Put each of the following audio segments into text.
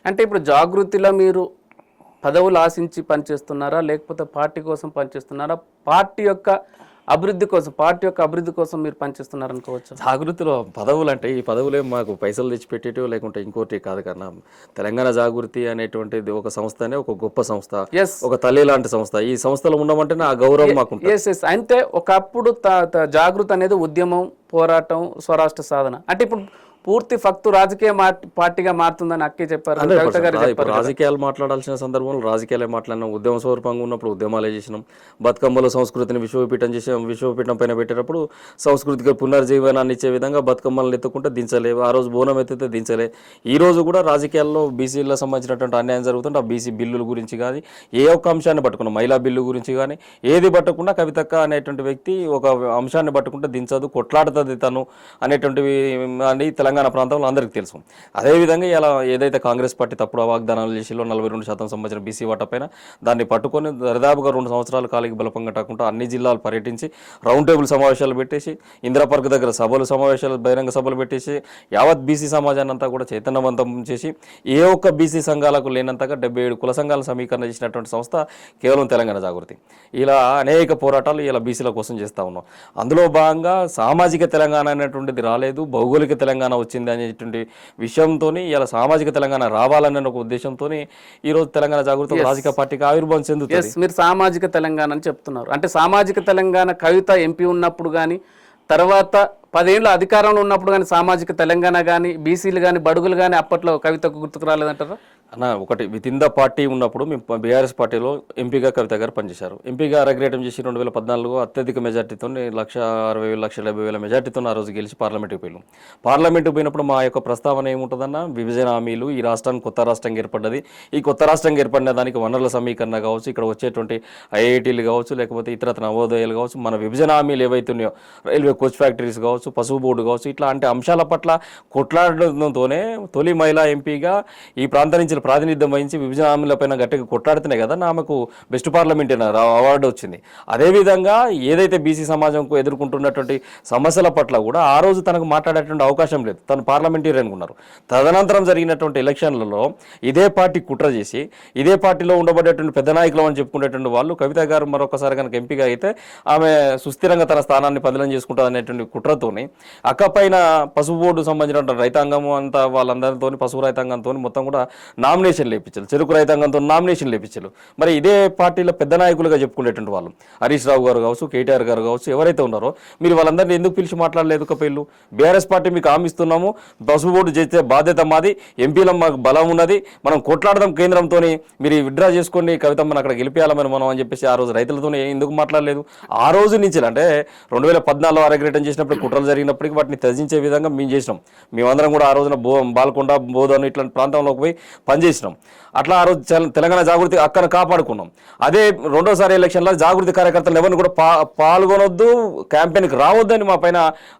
అంటే ఇప్పుడు జాగృతిలో మీరు పదవులు ఆశించి పనిచేస్తున్నారా, లేకపోతే పార్టీ కోసం పనిచేస్తున్నారా, పార్టీ యొక్క అభివృద్ధి కోసం మీరు పనిచేస్తున్నారు అనుకోవచ్చు? జాగృతిలో పదవులు అంటే ఈ పదవులే మాకు పైసలు తెచ్చిపెట్టేటివో లేకుంటే ఇంకోటి కాదు కన్నా. తెలంగాణ జాగృతి అనేటువంటిది ఒక సంస్థనే, ఒక గొప్ప సంస్థ, ఒక తల్లి లాంటి సంస్థ. ఈ సంస్థలో ఉండమంటేనే ఆ గౌరవం మాకు. అంటే ఒకప్పుడు జాగృతి అనేది ఉద్యమం, పోరాటం, స్వరాష్ట్ర సాధన. అంటే ఇప్పుడు పూర్తి ఫక్తు రాజకీయ పార్టీగా మారుతుందని అక్కే చెప్పారు. రాజకీయాలు మాట్లాడాల్సిన సందర్భంలో రాజకీయాలే మాట్లాడినాం. ఉద్యమ స్వరూపంగా ఉన్నప్పుడు ఉద్యమాలే చేసినాం. బతుకమ్మలో సంస్కృతిని విశ్వవిపీఠం చేసాం. విశ్వవిపీఠం పైన పెట్టేటప్పుడు సంస్కృతికి పునర్జీవనాన్ని ఇచ్చే విధంగా బతుకమ్మలను ఎత్తుకుంటే దించలేవు. ఆ రోజు బోనం ఎత్తితే దించలే. ఈ రోజు కూడా రాజకీయాల్లో బీసీలకు సంబంధించినటువంటి అన్యాయం జరుగుతుంటే ఆ బీసీ బిల్లుల గురించి కానీ ఏ ఒక్క అంశాన్ని పట్టుకున్నాం, మహిళా బిల్లు గురించి కానీ ఏది పట్టకుండా కవితక్క అనేటువంటి వ్యక్తి ఒక అంశాన్ని పట్టుకుంటే దించదు, కొట్లాడుతుంది తను అనేటువంటివి అని తెలంగాణ ప్రాంతంలో అందరికీ తెలుసు. అదేవిధంగా ఇలా ఏదైతే కాంగ్రెస్ పార్టీ తప్పుడు వాగ్దానాలు చేసిలో 42% సంబంధించిన బీసీ వాటా పైన దాన్ని పట్టుకొని దరిదాపుగా 2 సంవత్సరాల కాలికి బలపం కట్టకుండా అన్ని జిల్లాలు పర్యటించి రౌండ్ టేబుల్ సమావేశాలు పెట్టేసి, ఇందిరాపార్క్ దగ్గర సమావేశాలు, బహిరంగ సభలు పెట్టేసి యావత్ బీసీ సమాజాన్ని అంతా కూడా చైతన్యవంతం చేసి ఏ ఒక్క బీసీ సంఘాలకు లేనంతగా 77 కుల సంఘాల సమీకరణ చేసినటువంటి సంస్థ కేవలం తెలంగాణ జాగృతి. ఇలా అనేక పోరాటాలు ఇలా బీసీల కోసం చేస్తూ ఉన్నాం. అందులో భాగంగా సామాజిక తెలంగాణ అనేటువంటిది రాలేదు, భౌగోళిక తెలంగాణ వచ్చింది అనేటువంటి విషయంతో ఇలా సామాజిక తెలంగాణ రావాలనే ఒక ఉద్దేశంతో ఈరోజు తెలంగాణ జాగృతి రాజకీయ పార్టీకి ఆవిర్భావం చెందుతుంది. మీరు సామాజిక తెలంగాణ అని చెప్తున్నారు. అంటే సామాజిక తెలంగాణ కవిత ఎంపీ ఉన్నప్పుడు కానీ, తర్వాత 10 ఏళ్ళు అధికారంలో ఉన్నప్పుడు కానీ సామాజిక తెలంగాణ కానీ, బీసీలు కానీ, బడుగులు కానీ అప్పట్లో కవితకు గుర్తుకు రాలేదంటారా? అన్న, ఒకటి విత్ ఇన్ ద పార్టీ ఉన్నప్పుడు మేము బీఆర్ఎస్ పార్టీలో ఎంపీగా కవిత గారు పనిచేశారు. ఎంపీగా అరగ్రేటం చేసి 2014 అత్యధిక మెజార్టీతో 1,60,000 1,70,000 మెజార్టీతో ఆ రోజు గెలిచి పార్లమెంట్కి పోయినాం. పార్లమెంట్కి పోయినప్పుడు మా యొక్క ప్రస్తావన ఏముంటుందన్న, విభజన హామీలు, ఈ రాష్ట్రానికి కొత్త రాష్ట్రంగా ఏర్పడ్డది, ఈ కొత్త రాష్ట్రంగా ఏర్పడిన దానికి వనరుల సమీకరణ కావచ్చు, ఇక్కడ వచ్చేటువంటి ఐఐటీలు కావచ్చు, లేకపోతే ఇతర నవోదయాలు కావచ్చు, మన విభజన హామీలు ఏవైతే ఉన్నాయో, రైల్వే కోచ్ ఫ్యాక్టరీస్ కావచ్చు, పసుపు బోర్డు కావచ్చు, ఇట్లా అంటే అంశాల పట్ల కొట్లాడడంతోనే తొలి మహిళా ఎంపీగా ఈ ప్రాంతం నుంచి ప్రాతినిధ్యం వహించి విభజన హామీలపైన గట్టిగా కొట్లాడుతున్నాయి కదా, ఆమెకు బెస్ట్ పార్లమెంటేరియన్ అవార్డు వచ్చింది. అదేవిధంగా ఏదైతే బీసీ సమాజంకు ఎదుర్కొంటున్నటువంటి సమస్యల పట్ల కూడా ఆ రోజు తనకు మాట్లాడేటువంటి అవకాశం లేదు, తను పార్లమెంటేరియన్ ఉన్నారు. తదనంతరం జరిగినటువంటి ఎలక్షన్లలో ఇదే పార్టీ కుట్ర చేసి ఇదే పార్టీలో ఉండబడేటువంటి పెద్ద నాయకులు అని చెప్పుకునేటువంటి వాళ్ళు కవిత గారు మరొకసారి కనుక ఎంపీగా అయితే ఆమె సుస్థిరంగా తన స్థానాన్ని బదిలీ చేసుకుంటుంది అనేటువంటి కుట్రతోని అక్కపైన పసుపు బోర్డు సంబంధించిన రైతాంగం అంతా వాళ్ళందరితో పసుపు రైతాంగంతో మొత్తం కూడా నామినేషన్ లేపించారు, చెరుకు రైతాంగంతో నామినేషన్ లేపించారు. మరి ఇదే పార్టీలో పెద్ద నాయకులుగా చెప్పుకునేటువంటి వాళ్ళు హరీష్ రావు గారు కావచ్చు, కేటీఆర్ గారు కావచ్చు, ఎవరైతే ఉన్నారో మీరు వాళ్ళందరినీ ఎందుకు పిలిచి మాట్లాడలేదు? కపిల్లు బీఆర్ఎస్ పార్టీ మీకు హామీ ఇస్తున్నాము, పసుపు బోర్డు చేసే బాధ్యత మాది, ఎంపీలో మాకు బలం ఉన్నది, మనం కొట్లాడదాం కేంద్రంతో, మీరు విత్డ్రా చేసుకోండి, కవితమ్మని అక్కడ గెలిపేయాలని మనం అని చెప్పేసి ఆ రోజు రైతులతో ఎందుకు మాట్లాడలేదు? ఆ రోజు నుంచి అంటే 2014 అరగ్రేటం చేసినప్పుడు కుట్రలు జరిగినప్పటికీ వాటిని త్యజించే విధంగా మేము చేసినాం. మేమందరం కూడా ఆ రోజున బాల్కొండ, బోధన్ ఇట్లాంటి ప్రాంతంలోకి పోయి పనిచేసినాం. అట్లా ఆ రోజు తెలంగాణ జాగృతి అక్కడ కాపాడుకున్నాం. అదే రెండోసారి ఎలక్షన్లో జాగృతి కార్యకర్తలు ఎవరిని కూడా పాల్గొనొద్దు, క్యాంపెయిన్కి రావద్దని మా పైన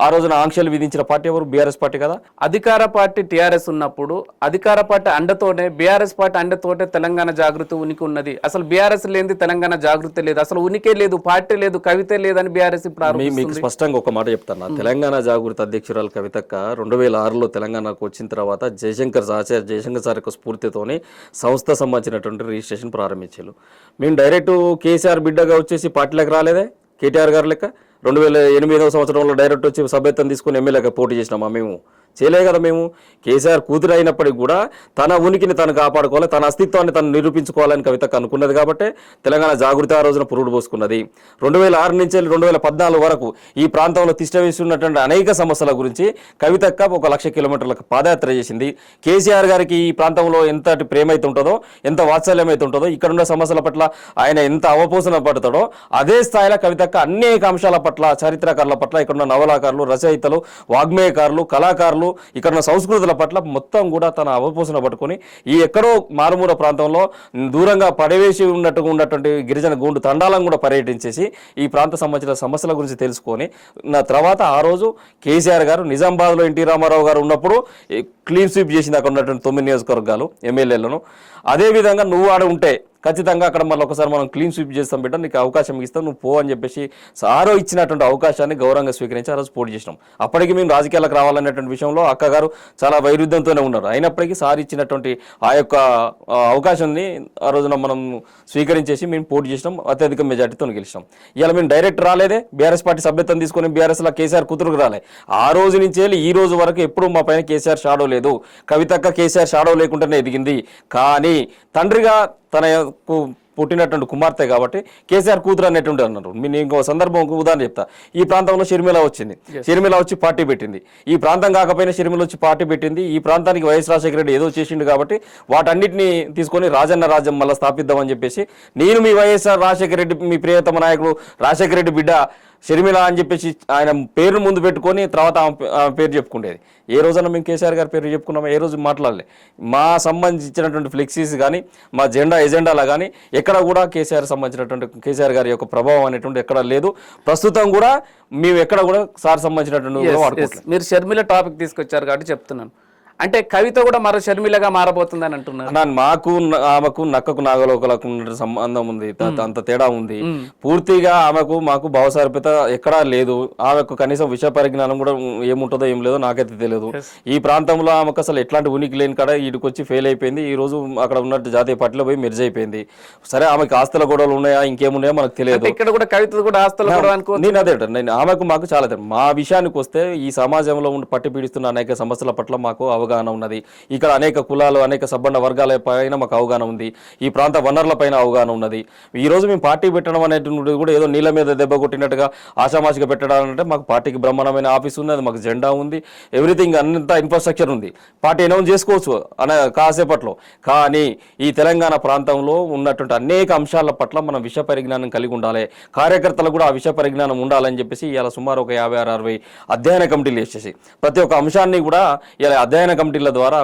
ఆ రోజున ఆంక్షలు విధించిన పార్టీ ఎవరు? బీఆర్ఎస్ పార్టీ కదా. అధికార పార్టీ టీఆర్ఎస్ ఉన్నప్పుడు అధికార పార్టీ అండతోనే, బీఆర్ఎస్ పార్టీ అండతోటే తెలంగాణ జాగృతి ఉనికి ఉన్నది. అసలు బీఆర్ఎస్ లేని తెలంగాణ జాగృతి లేదు, అసలు ఉనికే లేదు, పార్టీ లేదు, కవితే లేదని బీఆర్ఎస్ ఇప్పుడు మీకు స్పష్టంగా ఒక మాట చెప్తాను. తెలంగాణ జాగృతి అధ్యక్షురాలు కవితక్క 2006లో తెలంగాణకు వచ్చిన తర్వాత ఆచార్య జయశంకర్ సార్ యొక్క స్ఫూర్తితోని సంస్థ సంబంధించినటువంటి రిజిస్ట్రేషన్ ప్రారంభించారు. మేము డైరెక్ట్ కేసీఆర్ బిడ్డగా వచ్చేసి పార్టీలకు రాలేదే, కేటీఆర్ గారు లెక్క 2008వ సంవత్సరంలో డైరెక్ట్ వచ్చి సభ్యత్వం తీసుకుని ఎమ్మెల్యేగా పోటీ చేసినామా? మేము చేయలే కదా. మేము కేసీఆర్ కూతురు అయినప్పటికీ కూడా తన ఉనికిని తను కాపాడుకోవాలి, తన అస్తిత్వాన్ని తను నిరూపించుకోవాలని కవితకు అనుకున్నది కాబట్టి తెలంగాణ జాగృతి ఆ రోజున పురుడు పోసుకున్నది. 2006 నుంచి 2014 వరకు ఈ ప్రాంతంలో తిష్టవేసి ఉన్నటువంటి అనేక సమస్యల గురించి కవితక్క 1,00,000 కిలోమీటర్లకు పాదయాత్ర చేసింది. కేసీఆర్ గారికి ఈ ప్రాంతంలో ఎంతటి ప్రేమ అయితే ఉంటుందో, ఎంత వాత్సల్యం అయితే ఉంటుందో, ఇక్కడున్న సమస్యల పట్ల ఆయన ఎంత అవపోసన పడతాడో అదే స్థాయిలో కవితక్క అనేక అంశాల పట్ల, చరిత్రకారుల పట్ల, ఇక్కడున్న నవలాకారులు, రచయితలు, వాగ్మేయకారులు, కళాకారులు, ఇక్కడ సంస్కృతుల పట్ల మొత్తం కూడా తన అవపోసన పట్టుకొని ఈ ఎక్కడో మారుమూల ప్రాంతంలో దూరంగా పడవేసి ఉన్నటువంటి గిరిజన గూండు తండాలను కూడా పర్యటించేసి ఈ ప్రాంత సంబంధించిన సమస్యల గురించి తెలుసుకొని తర్వాత ఆ రోజు కేసీఆర్ గారు నిజామాబాద్లో ఎన్టీ రామారావు గారు ఉన్నప్పుడు క్లీన్ స్వీప్ చేసింది అక్కడ ఉన్నటువంటి 9 నియోజకవర్గాలు ఎమ్మెల్యేలను. అదేవిధంగా నువ్వు ఆడ ఉంటే ఖచ్చితంగా అక్కడ మళ్ళీ ఒకసారి మనం క్లీన్ స్వీప్ చేస్తాం బిడ్డ, నీకు అవకాశం ఇస్తాం, నువ్వు పో అని చెప్పేసి సారో ఇచ్చినటువంటి అవకాశాన్ని గౌరవంగా స్వీకరించి ఆ రోజు పోటీ చేసినాం. అప్పటికి మేము రాజకీయాలకు రావాలనేటువంటి విషయంలో అక్కగారు చాలా వైరుధ్యంతోనే ఉన్నారు. అయినప్పటికీ సార్ ఇచ్చినటువంటి ఆ యొక్క అవకాశాన్ని ఆ రోజున మనం స్వీకరించేసి మేము పోటీ చేసినాం, అత్యధిక మెజార్టీతో గెలిచినాం. ఇలా మేము డైరెక్ట్ రాలేదే, బీఆర్ఎస్ పార్టీ సభ్యత్వం తీసుకొని బీఆర్ఎస్లో కేసీఆర్ కూతురుకు రాలే. ఆ రోజు నుంచి వెళ్ళి ఈ రోజు వరకు ఎప్పుడు మా పైన కేసీఆర్ షాడో లేదు. కవితక్క కేసీఆర్ షాడో లేకుండానే ఎదిగింది. కానీ తండ్రిగా తనకు పుట్టినటువంటి కుమార్తె కాబట్టి కేసీఆర్ కూతురు అనేటువంటి అన్నారు. నేను ఇంకో సందర్భం ఉదాహరణ చెప్తా. ఈ ప్రాంతంలో షర్మిల వచ్చింది, షర్మిల వచ్చి పార్టీ పెట్టింది. ఈ ప్రాంతం కాకపోయినా షర్మిల వచ్చి పార్టీ పెట్టింది. ఈ ప్రాంతానికి వైఎస్ రాజశేఖర రెడ్డి ఏదో చేసిండు కాబట్టి వాటన్నిటిని తీసుకొని రాజన్న రాజ్యం మళ్ళీ స్థాపిద్దామని చెప్పేసి నేను మీ వైఎస్ఆర్ రాజశేఖర రెడ్డి మీ ప్రియతమ నాయకుడు రాజశేఖర రెడ్డి బిడ్డ షర్మిల అని చెప్పేసి ఆయన పేరు ముందు పెట్టుకొని తర్వాత ఆమె పేరు చెప్పుకునేది. ఏ రోజన్నా మేము కేసీఆర్ గారి పేరు చెప్పుకున్నామా? ఏ రోజు మాట్లాడలే. మా సంబంధించినటువంటి ఫ్లెక్సీస్ కానీ మా ఎజెండాలా కానీ ఎక్కడ కూడా కేసీఆర్ సంబంధించినటువంటి కేసీఆర్ గారి యొక్క ప్రభావం అనేటువంటి ఎక్కడ లేదు. ప్రస్తుతం కూడా మేము ఎక్కడ కూడా సార్ సంబంధించినటువంటి మీరు షర్మిల టాపిక్ తీసుకొచ్చారు కాబట్టి చెప్తున్నాను. అంటే కవిత కూడా మరో షర్మిలగా మారబోతుందని అంటున్నారు. మాకు ఆమెకు నక్కకు నాగలోకలకు సంబంధం ఉంది, అంత తేడా ఉంది. పూర్తిగా ఆమెకు మాకు భావసారూప్యత ఎక్కడా లేదు. ఆమెకు కనీసం విషయ పరిజ్ఞానం కూడా ఏముంటుందో ఏం లేదో నాకైతే తెలియదు. ఈ ప్రాంతంలో ఆమెకు అసలు ఎట్లాంటి ఉనికి లేని కాడ వీటికి వచ్చి ఫెయిల్ అయిపోయింది. ఈ రోజు అక్కడ ఉన్నట్టు జాతీయ పార్టీలో పోయి మెర్జ్ అయిపోయింది. సరే ఆమెకు ఆస్తుల గొడవలు ఉన్నాయా ఇంకేమున్నాయో మనకు తెలియదు. ఇక్కడ కూడా కవిత కూడా ఆస్తుల గొడవ అనుకో. నేను అదే ఆమెకు మాకు చాలా మా విషయానికి వస్తే ఈ సమాజంలో ఉండి పట్టి పీడిస్తున్న అనేక సమస్యల పట్ల మాకు అవగాహన ఉన్నది. ఇక్కడ అనేక కులాలు అనేక సబ్బండ వర్గాల పైన మాకు అవగాహన ఉంది. ఈ ప్రాంత వనరుల పైన అవగాహన ఉన్నది. ఈ రోజు మేము పార్టీ పెట్టడం అనేటువంటి కూడా ఏదో నీళ్ళ మీద దెబ్బ కొట్టినట్టుగా ఆషామాషిగా పెట్టడం అంటే మాకు పార్టీకి బ్రహ్మాండమైన ఆఫీస్ ఉంది, అది మాకు జెండా ఉంది, ఎవ్రీథింగ్ అంత ఇన్ఫ్రాస్ట్రక్చర్ ఉంది. పార్టీ అనౌన్స్ చేసుకోవచ్చు కాసేపట్లో. కానీ ఈ తెలంగాణ ప్రాంతంలో ఉన్నటువంటి అనేక అంశాల పట్ల మనం విషయ పరిజ్ఞానం కలిగి ఉండాలి. కార్యకర్తలకు కూడా ఆ విషయ పరిజ్ఞానం ఉండాలని చెప్పేసి ఇలా సుమారు ఒక 56-60 అధ్యయన కమిటీలు వేసేసి ప్రతి ఒక్క అంశాన్ని కూడా ఇలా అధ్యయన కమిటీల ద్వారా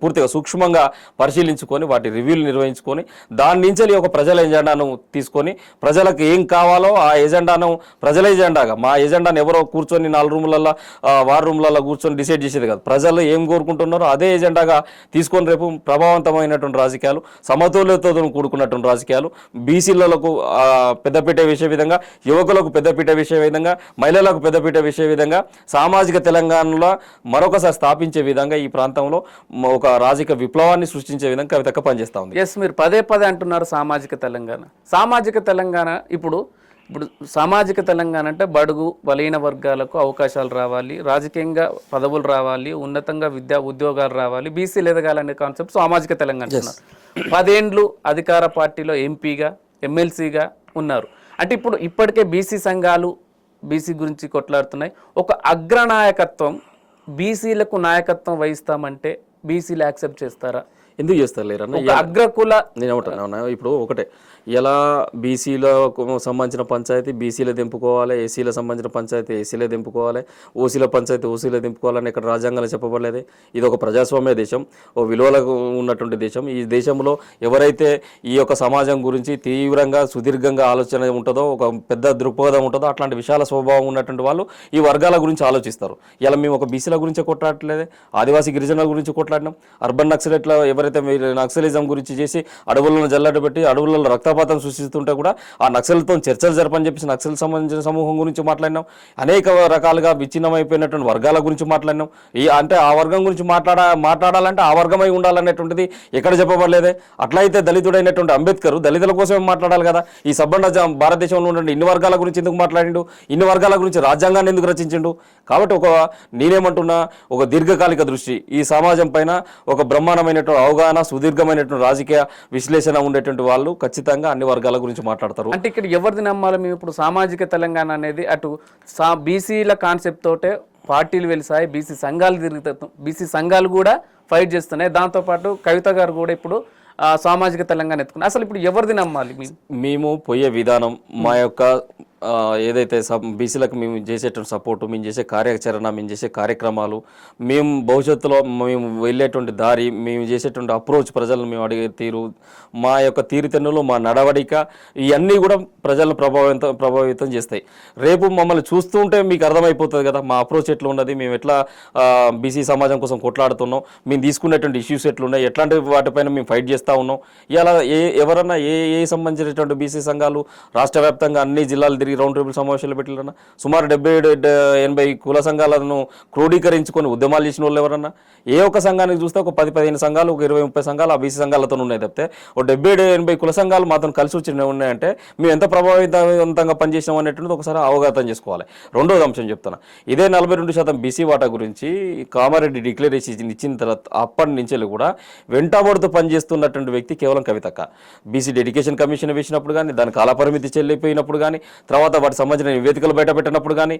పూర్తిగా సూక్ష్మంగా పరిశీలించుకొని వాటి రివ్యూలు నిర్వహించుకొని దాని నుంచి ఒక ప్రజల ఎజెండాను తీసుకొని ప్రజలకు ఏం కావాలో ఆ ఎజెండాను ప్రజల ఎజెండాగా, మా ఎజెండాను ఎవరో కూర్చొని 4 రూములలో 6 రూములలో కూర్చొని డిసైడ్ చేసేది కాదు. ప్రజలు ఏం కోరుకుంటున్నారో అదే ఎజెండాగా తీసుకొని రేపు ప్రభావవంతమైనటువంటి రాజకీయాలు, సమతుల్యతతో కూడుకున్నటువంటి రాజకీయాలు, బీసీలకు పెద్దపీట వేసే విధంగా, యువకులకు పెద్దపీట వేసే విధంగా, మహిళలకు పెద్దపీట వేసే విధంగా, సామాజిక తెలంగాణలో మరొకసారి స్థాపించే విధంగా ఈ ప్రాంతంలో ఒక రాజకీయ విప్లవాన్ని సృష్టించే విధంగా కవితక్క పనిచేస్తా ఉంది. ఎస్, మీరు పదే అంటున్నారు సామాజిక తెలంగాణ. సామాజిక తెలంగాణ ఇప్పుడు సామాజిక తెలంగాణ అంటే బడుగు బలహీన వర్గాలకు అవకాశాలు రావాలి, రాజకీయంగా పదవులు రావాలి, ఉన్నతంగా విద్యా ఉద్యోగాలు రావాలి, బీసీలు ఎదగాలనే కాన్సెప్ట్ సామాజిక తెలంగాణ. 10 ఏండ్లు అధికార పార్టీలో ఎంపీగా ఎమ్మెల్సీగా ఉన్నారు. అంటే ఇప్పటికే బీసీ సంఘాలు బీసీ గురించి కొట్లాడుతున్నాయి. ఒక అగ్రనాయకత్వం బీసీలకు నాయకత్వం వహిస్తామంటే బీసీలు యాక్సెప్ట్ చేస్తారా? ఎందుకు చేస్తారు లేరన్న అగ్రకుల నేను ఏమంటున్నా ఇప్పుడు ఒకటే, ఎలా బీసీలకు సంబంధించిన పంచాయతీ బీసీలో దింపుకోవాలి, ఎస్సీలకు సంబంధించిన పంచాయతీ ఎస్సీలో దింపుకోవాలి, ఓసీల పంచాయతీ ఓసీలో దింపుకోవాలని ఇక్కడ రాజ్యాంగంలో చెప్పబడలేదు. ఇది ఒక ప్రజాస్వామ్య దేశం, ఓ విలువలకు ఉన్నటువంటి దేశం. ఈ దేశంలో ఎవరైతే ఈ యొక్క సమాజం గురించి తీవ్రంగా సుదీర్ఘంగా ఆలోచన ఉంటుందో, ఒక పెద్ద దృక్పథం ఉంటుందో, అట్లాంటి విశాల స్వభావం ఉన్నటువంటి వాళ్ళు ఈ వర్గాల గురించి ఆలోచిస్తారు. ఇలా మేము ఒక బీసీల గురించి కొట్లాడట్లేదే, ఆదివాసీ గిరిజనుల గురించి కొట్లాడినాం. అర్బన్ నక్సలైట్ల ఎవరైతే నక్సలిజం గురించి చేసి అడవులను జల్లడ పెట్టి అడవులలో రక్తపాతం సృష్టిస్తుంటే కూడా ఆ నక్సలతో చర్చలు జరపని చెప్పేసి నక్సల్ సంబంధించిన సమూహం గురించి మాట్లాడినాం. అనేక రకాలుగా విచ్ఛిన్నమైపోయినటువంటి వర్గాల గురించి మాట్లాడినాం. అంటే ఆ వర్గం గురించి మాట్లాడాలంటే ఆ వర్గమై ఉండాలనేటువంటిది ఎక్కడ చెప్పబడలేదే. అట్లయితే దళితుడైనటువంటి అంబేద్కర్ దళితుల కోసమే మాట్లాడాలి కదా. ఈ సబ్బండ భారతదేశంలో ఉన్న ఇన్ని వర్గాల గురించి ఎందుకు మాట్లాడిండు, ఇన్ని వర్గాల గురించి రాజ్యాంగాన్ని ఎందుకు రచించిండు? కాబట్టి నేనేమంటున్నా, ఒక దీర్ఘకాలిక దృష్టి ఈ సమాజం పైన, ఒక బ్రహ్మాండమైనటువంటి అవగాహన, సుదీర్ఘమైనటువంటి రాజకీయ విశ్లేషణ ఉండేటువంటి వాళ్ళు ఖచ్చితంగా అన్ని వర్గాల గురించి మాట్లాడతారు. అంటే ఇక్కడ ఎవరిది నమ్మాలి? మేము ఇప్పుడు సామాజిక తెలంగాణ అనేది అటు బీసీల కాన్సెప్ట్ తోటే పార్టీలు వెలిసాయి, బీసీ సంఘాలు తిరుగుతాయి, బీసీ సంఘాలు కూడా ఫైట్ చేస్తున్నాయి. దాంతోపాటు కవిత గారు కూడా ఇప్పుడు సామాజిక తెలంగాణ ఎత్తుకున్నారు. అసలు ఇప్పుడు ఎవరిది నమ్మాలి? మేము పోయే విధానం, మా యొక్క ఏదైతే బీసీలకు మేము చేసేటువంటి సపోర్టు, మేము చేసే కార్యాచరణ, మేము చేసే కార్యక్రమాలు, మేము భవిష్యత్తులో మేము వెళ్ళేటువంటి దారి, మేము చేసేటువంటి అప్రోచ్, ప్రజలను మేము అడిగే తీరు, మా యొక్క తీరుతెన్నులు, మా నడవడిక, ఇవన్నీ కూడా ప్రజలను ప్రభావితం చేస్తాయి. రేపు మమ్మల్ని చూస్తూ ఉంటే మీకు అర్థమైపోతుంది కదా మా అప్రోచ్ ఎట్లా ఉన్నది, మేము ఎట్లా బీసీ సమాజం కోసం కొట్లాడుతున్నాం, మేము తీసుకునేటువంటి ఇష్యూస్ ఎట్లున్నాయి, ఎట్లాంటి వాటిపైన మేము ఫైట్ చేస్తూ ఉన్నాం. ఇలా ఎవరన్నా ఏ సంబంధించినటువంటి బీసీ సంఘాలు రాష్ట్ర వ్యాప్తంగా అన్ని జిల్లాలు తిరిగి రౌండ్ టేబుల్ సమావేశాలు పెట్టిరన్నా? సుమారు 70-80 కుల సంఘాలను క్రోడీకరించుకొని ఉద్యమాలు చేసిన వాళ్ళు ఎవరన్నా? ఏ ఒక్క సంఘానికి చూస్తే ఒక 10-15 సంఘాలు, ఒక 20-30 సంఘాలు ఆ బీసీ సంఘాలతో ఉన్నాయి తప్పితే ఒక 70-80 కుల సంఘాలు మాత్రం కలిసి వచ్చి ఉన్నాయంటే మేము ఎంత ప్రభావితంగా పనిచేసినాం అనేటువంటిది ఒకసారి అవగాహన చేసుకోవాలి. రెండోది అంశం చెప్తున్నా, ఇదే 42% బీసీ వాటా గురించి కామారెడ్డి డిక్లరేషన్ ఇచ్చిన తర్వాత అప్పటి నుంచి కూడా వెంటబడుతూ పనిచేస్తున్నటువంటి వ్యక్తి కేవలం కవితక్క. బీసీ డెడికేషన్ కమిషన్ వేసినప్పుడు కానీ, దాని కాలపరిమితి చెల్లిపోయినప్పుడు కానీ, తర్వాత వాటికి సంబంధించిన నివేదికలు బయట పెట్టినప్పుడు కానీ,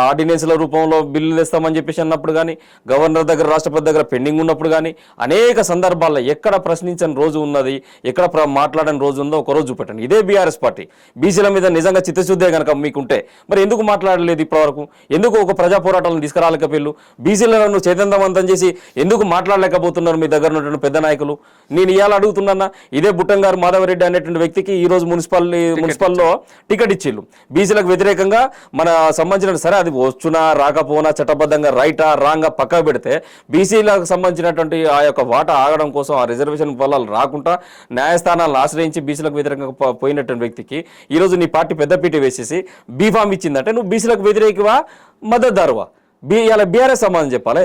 ఆర్డినెన్స్ల రూపంలో బిల్లులు ఇస్తామని చెప్పేసి అన్నప్పుడు కానీ, గవర్నర్ దగ్గర, రాష్ట్రపతి దగ్గర పెండింగ్ ఉన్నప్పుడు కానీ, అనేక సందర్భాల్లో ఎక్కడ ప్రశ్నించని రోజు ఉన్నది, ఎక్కడ మాట్లాడని రోజు ఉందో ఒక రోజు చూపెట్టండి. ఇదే బీఆర్ఎస్ పార్టీ బీసీల మీద నిజంగా చిత్తశుద్ధే కనుక మీకుంటే మరి ఎందుకు మాట్లాడలేదు ఇప్పటివరకు? ఎందుకు ఒక ప్రజా పోరాటాలను తీసుకురాలేకపోయిల్లు? బీసీలను చైతన్యవంతం చేసి ఎందుకు మాట్లాడలేకపోతున్నారు మీ దగ్గర ఉన్నటువంటి పెద్ద నాయకులు? నేను ఇవాళ అడుగుతున్నా, ఇదే బుట్టంగారు మాధవరెడ్డి అనేటువంటి వ్యక్తికి ఈ రోజు మున్సిపల్లో టికెట్ ఇచ్చిళ్ళు. బీసీలకు వ్యతిరేకంగా మన సంబంధించిన, సరే అది వచ్చునా రాకపోనా, చట్టబద్ధంగా రైటా రాంగా పక్కకు పెడితే, బీసీలకు సంబంధించినటువంటి ఆ యొక్క వాటా ఆగడం కోసం, ఆ రిజర్వేషన్ ఫలాలు రాకుండా న్యాయస్థానాలను ఆశ్రయించి బీసీలకు వ్యతిరేకంగా పోయినటువంటి వ్యక్తికి ఈరోజు నీ పార్టీ పెద్దపీట వేసేసి బీఫామ్ ఇచ్చిందంటే నువ్వు బీసీలకు వ్యతిరేకవా, మద్దతుదారువా? ఇలా బీఆర్ఎస్ సమాధానం చెప్పాలి.